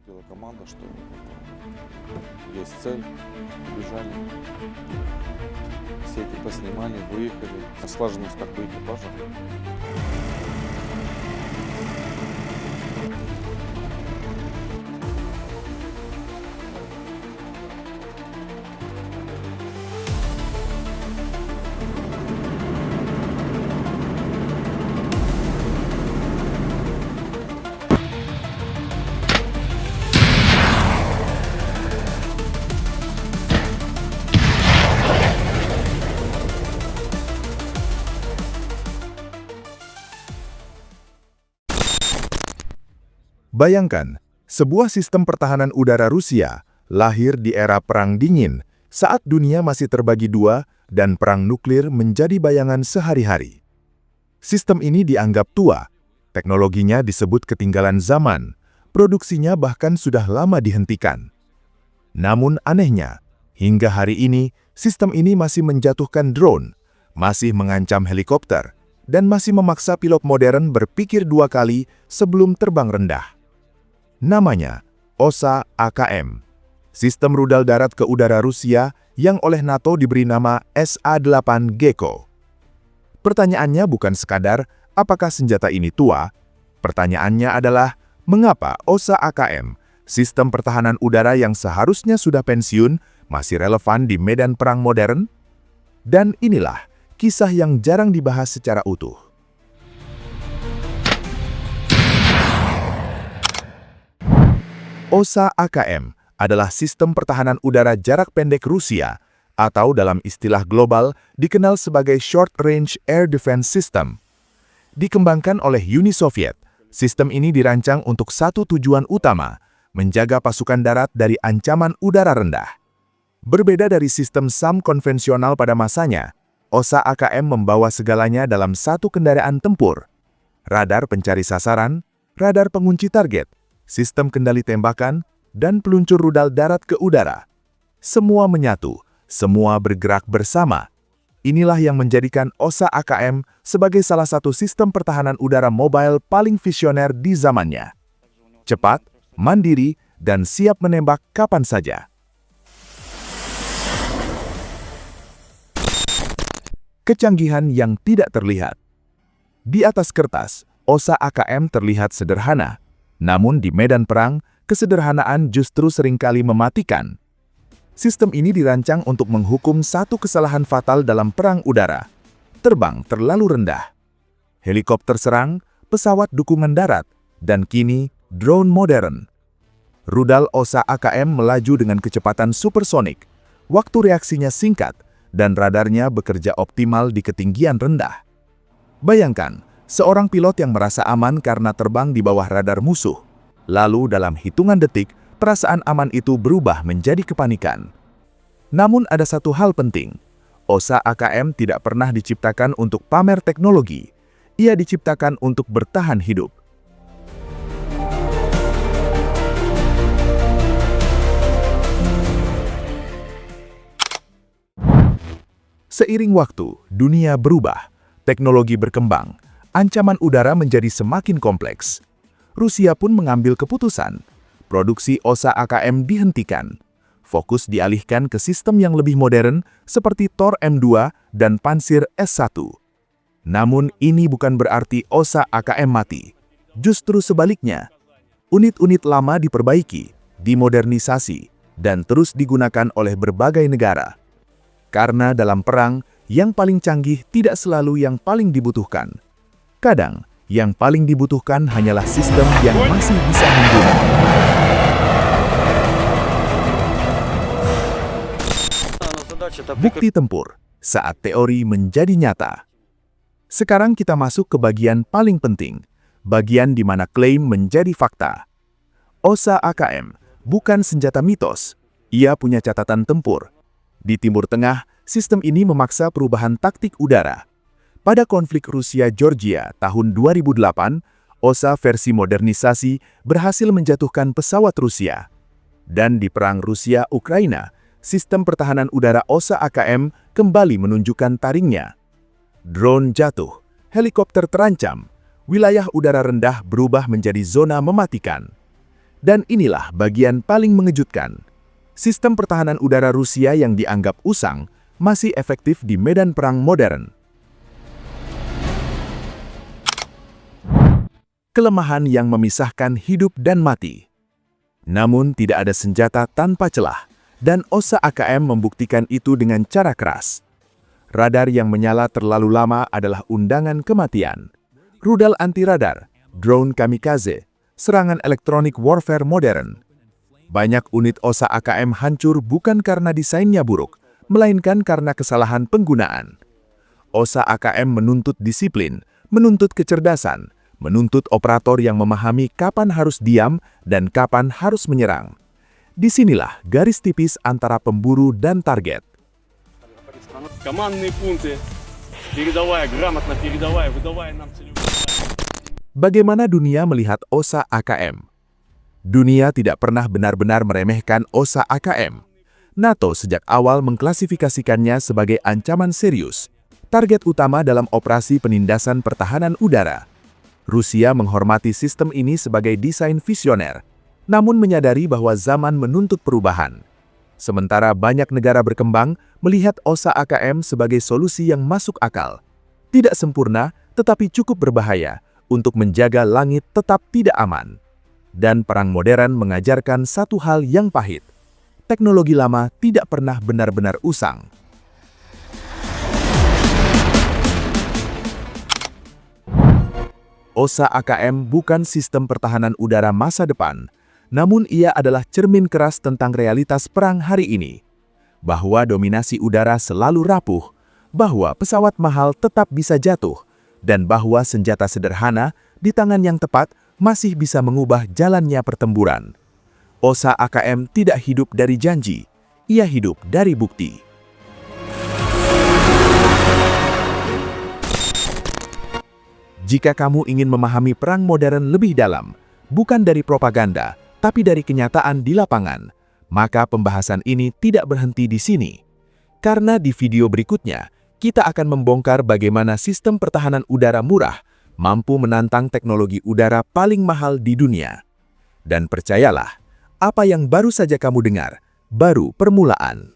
Поступила команда, что есть цель, убежали. Все эти поснимали, выехали. Слаженность как бы экипажа. Bayangkan, sebuah sistem pertahanan udara Rusia lahir di era Perang Dingin saat dunia masih terbagi dua dan perang nuklir menjadi bayangan sehari-hari. Sistem ini dianggap tua, teknologinya disebut ketinggalan zaman, produksinya bahkan sudah lama dihentikan. Namun anehnya, hingga hari ini sistem ini masih menjatuhkan drone, masih mengancam helikopter, dan masih memaksa pilot modern berpikir dua kali sebelum terbang rendah. Namanya OSA AKM, sistem rudal darat ke udara Rusia yang oleh NATO diberi nama SA-8 Gecko. Pertanyaannya bukan sekadar apakah senjata ini tua, pertanyaannya adalah mengapa OSA AKM, sistem pertahanan udara yang seharusnya sudah pensiun, masih relevan di medan perang modern? Dan inilah kisah yang jarang dibahas secara utuh. OSA AKM adalah sistem pertahanan udara jarak pendek Rusia, atau dalam istilah global dikenal sebagai Short Range Air Defense System. Dikembangkan oleh Uni Soviet, sistem ini dirancang untuk satu tujuan utama, menjaga pasukan darat dari ancaman udara rendah. Berbeda dari sistem SAM konvensional pada masanya, OSA AKM membawa segalanya dalam satu kendaraan tempur. Radar pencari sasaran, radar pengunci target, sistem kendali tembakan, dan peluncur rudal darat ke udara. Semua menyatu, semua bergerak bersama. Inilah yang menjadikan OSA AKM sebagai salah satu sistem pertahanan udara mobile paling visioner di zamannya. Cepat, mandiri, dan siap menembak kapan saja. Kecanggihan yang tidak terlihat. Di atas kertas, OSA AKM terlihat sederhana. Namun di medan perang, kesederhanaan justru seringkali mematikan. Sistem ini dirancang untuk menghukum satu kesalahan fatal dalam perang udara. Terbang terlalu rendah. Helikopter serang, pesawat dukungan darat, dan kini drone modern. Rudal OSA AKM melaju dengan kecepatan supersonik. Waktu reaksinya singkat, dan radarnya bekerja optimal di ketinggian rendah. Bayangkan, seorang pilot yang merasa aman karena terbang di bawah radar musuh. Lalu dalam hitungan detik, perasaan aman itu berubah menjadi kepanikan. Namun ada satu hal penting. OSA AKM tidak pernah diciptakan untuk pamer teknologi. Ia diciptakan untuk bertahan hidup. Seiring waktu, dunia berubah. Teknologi berkembang. Ancaman udara menjadi semakin kompleks. Rusia pun mengambil keputusan. Produksi OSA AKM dihentikan. Fokus dialihkan ke sistem yang lebih modern seperti Tor M2 dan Pansir S1. Namun ini bukan berarti OSA AKM mati. Justru sebaliknya, unit-unit lama diperbaiki, dimodernisasi, dan terus digunakan oleh berbagai negara. Karena dalam perang, yang paling canggih tidak selalu yang paling dibutuhkan. Kadang, yang paling dibutuhkan hanyalah sistem yang masih bisa menggunakan. Bukti tempur saat teori menjadi nyata. Sekarang kita masuk ke bagian paling penting, bagian di mana klaim menjadi fakta. OSA AKM bukan senjata mitos, ia punya catatan tempur. Di Timur Tengah, sistem ini memaksa perubahan taktik udara. Pada konflik Rusia-Georgia tahun 2008, OSA versi modernisasi berhasil menjatuhkan pesawat Rusia. Dan di perang Rusia-Ukraina, sistem pertahanan udara OSA AKM kembali menunjukkan taringnya. Drone jatuh, helikopter terancam, wilayah udara rendah berubah menjadi zona mematikan. Dan inilah bagian paling mengejutkan. Sistem pertahanan udara Rusia yang dianggap usang masih efektif di medan perang modern. Kelemahan yang memisahkan hidup dan mati. Namun tidak ada senjata tanpa celah, dan OSA AKM membuktikan itu dengan cara keras. Radar yang menyala terlalu lama adalah undangan kematian. Rudal anti-radar, drone kamikaze, serangan elektronik warfare modern. Banyak unit OSA AKM hancur bukan karena desainnya buruk, melainkan karena kesalahan penggunaan. OSA AKM menuntut disiplin, menuntut kecerdasan, menuntut operator yang memahami kapan harus diam dan kapan harus menyerang. Disinilah garis tipis antara pemburu dan target. Командные пункты, передавая, грамотно передавая, выдавая нам целевую. Bagaimana dunia melihat OSA AKM? Dunia tidak pernah benar-benar meremehkan OSA AKM. NATO sejak awal mengklasifikasikannya sebagai ancaman serius, target utama dalam operasi penindasan pertahanan udara. Rusia menghormati sistem ini sebagai desain visioner, namun menyadari bahwa zaman menuntut perubahan. Sementara banyak negara berkembang melihat OSA AKM sebagai solusi yang masuk akal. Tidak sempurna, tetapi cukup berbahaya untuk menjaga langit tetap tidak aman. Dan perang modern mengajarkan satu hal yang pahit. Teknologi lama tidak pernah benar-benar usang. OSA AKM bukan sistem pertahanan udara masa depan, namun ia adalah cermin keras tentang realitas perang hari ini. Bahwa dominasi udara selalu rapuh, bahwa pesawat mahal tetap bisa jatuh, dan bahwa senjata sederhana di tangan yang tepat masih bisa mengubah jalannya pertempuran. OSA AKM tidak hidup dari janji, ia hidup dari bukti. Jika kamu ingin memahami perang modern lebih dalam, bukan dari propaganda, tapi dari kenyataan di lapangan, maka pembahasan ini tidak berhenti di sini. Karena di video berikutnya, kita akan membongkar bagaimana sistem pertahanan udara murah mampu menantang teknologi udara paling mahal di dunia. Dan percayalah, apa yang baru saja kamu dengar, baru permulaan.